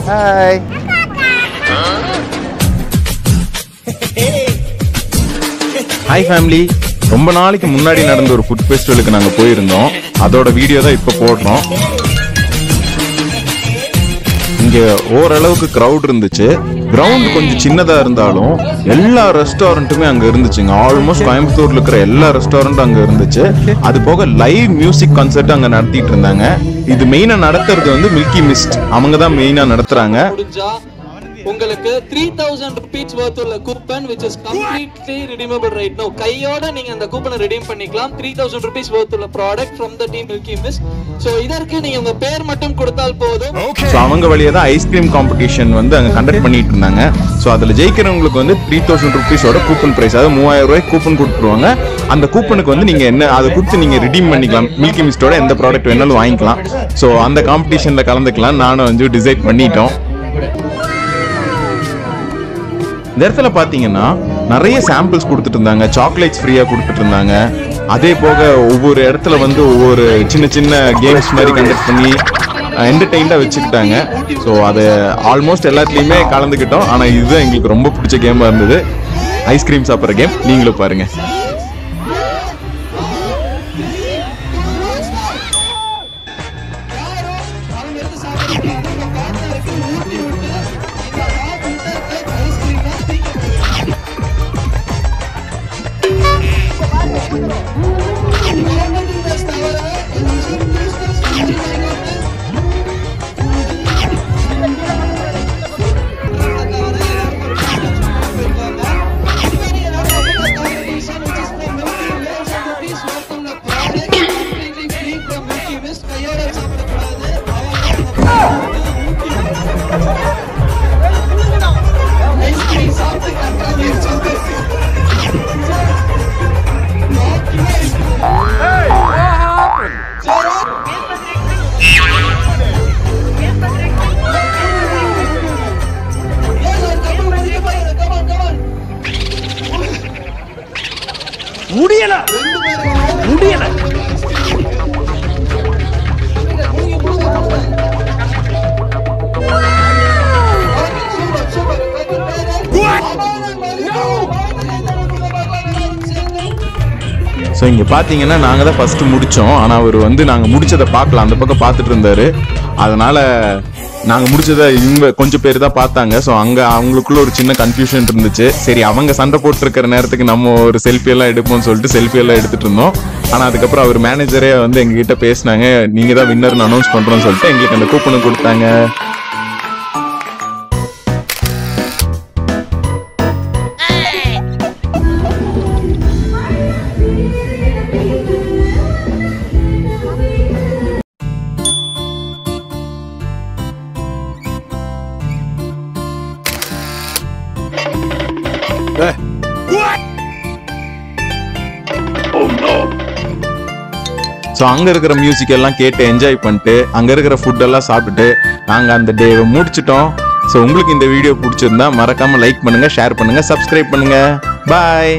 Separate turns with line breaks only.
Hi. Hi family. ரொம்ப நாளைக்கு முன்னாடி நடந்த ஒரு ஃபுட் ஃபெஸ்டிவலுக்கு நாங்க போயிருந்தோம். அதோட வீடியோ தான் இப்ப போடுறோம். இங்க ஓரளவுக்கு கிரவுட் இருந்துச்சு. கிரவுண்ட் கொஞ்சம் சின்னதா இருந்தாலும் எல்லா ரெஸ்டாரண்ட்டுமே அங்க இருந்துச்சுங்க. ஆல்மோஸ்ட் கோயம்புத்தூர்ல இருக்கிற எல்லா ரெஸ்டாரண்ட்டும் அங்க இருந்துச்சு. அது போக லைவ் மியூசிக் கான்சர்ட் அங்க நடத்திட்டு இருந்தாங்க. இது மெயினா நடத்துறது வந்து மில்கி மிஸ்ட். அவங்க தான் மெயினா நடத்துறாங்க.
உங்களுக்கு 3000 rupees worth உள்ள coupon which is completely redeemable right now. கையோட நீங்க அந்த கூப்பனை ரெடீம் பண்ணிக்கலாம். 3000 rupees worth உள்ள product from the team Milky Mist. So இதற்கு நீங்க உங்க பேர் மட்டும் கொடுத்தால் போதும்.
சோ அவங்க வழியா தான் ஐஸ்கிரீம் காம்படிஷன் வந்து அங்க கண்டக்ட் பண்ணிட்டு இருந்தாங்க. சோ அதுல ஜெயிக்கிறவங்களுக்கு வந்து 3000 rupees-ஓட கூப்பன் பிரைஸ், அதாவது 3000 ரூபாய் கூப்பன் கொடுத்துருவாங்க. அந்த கூப்பனுக்கு வந்து நீங்க என்ன அதை கொடுத்து நீங்க ரிடீம் பண்ணிக்கலாம். மில்கி மிஸ்டோட எந்த ப்ராடக்ட் வேணாலும் வாங்கிக்கலாம். சோ அந்த காம்படிஷன்ல கலந்துக்கலாம். நானும் வந்து டிசைட் பண்ணிட்டோம். இந்த இடத்துல பாத்தீங்கன்னா நிறைய சாம்பிள்ஸ் கொடுத்துட்டு இருந்தாங்க. சாக்லேட்ஸ் ஃப்ரீயா கொடுத்துட்டு இருந்தாங்க. அதே போக ஒவ்வொரு இடத்துல வந்து ஒவ்வொரு சின்ன சின்ன கேம்ஸ் மாதிரி கண்டக்ட் பண்ணி என்டர்டெயின்டா வச்சுக்கிட்டாங்க. ஸோ அதை ஆல்மோஸ்ட் எல்லாத்துலயுமே கலந்துக்கிட்டோம். ஆனா இதுதான் எங்களுக்கு ரொம்ப பிடிச்ச கேமா இருந்தது, ஐஸ்கிரீம் சாப்பிட்ற கேம். நீங்களும் பாருங்க. ஸோ இங்கே பார்த்தீங்கன்னா நாங்கள் தான் ஃபஸ்ட்டு முடித்தோம். ஆனால் அவர் வந்து நாங்கள் முடித்ததை பார்க்கலாம், அந்த பக்கம் பார்த்துட்டு இருந்தார். அதனால் நாங்கள் முடிச்சதை இவங்க கொஞ்சம் பேர் தான் பார்த்தாங்க. ஸோ அங்கே அவங்களுக்குள்ள ஒரு சின்ன கன்ஃபியூஷன் இருந்துச்சு. சரி, அவங்க சண்டை போட்டுருக்கிற நேரத்துக்கு நம்ம ஒரு செல்ஃபியெல்லாம் எடுப்போம்னு சொல்லிட்டு செல்ஃபியெல்லாம் எடுத்துகிட்டு இருந்தோம். ஆனால் அதுக்கப்புறம் அவர் மேனேஜரே வந்து எங்ககிட்ட பேசினாங்க, நீங்கள் தான் வின்னர்னு அனௌன்ஸ் பண்ணுறோன்னு சொல்லிட்டு எங்களுக்கு அந்த கூப்பனை கொடுத்தாங்க. ஸோ அங்கே இருக்கிற மியூசிக் எல்லாம் கேட்டு என்ஜாய் பண்ணிட்டு அங்கே இருக்கிற ஃபுட் எல்லாம் சாப்பிட்டுட்டு நாங்கள் அந்த டேவை முடிச்சிட்டோம். ஸோ உங்களுக்கு இந்த வீடியோ பிடிச்சிருந்தா மறக்காமல் லைக் பண்ணுங்கள், ஷேர் பண்ணுங்கள், சப்ஸ்கிரைப் பண்ணுங்கள். பாய்.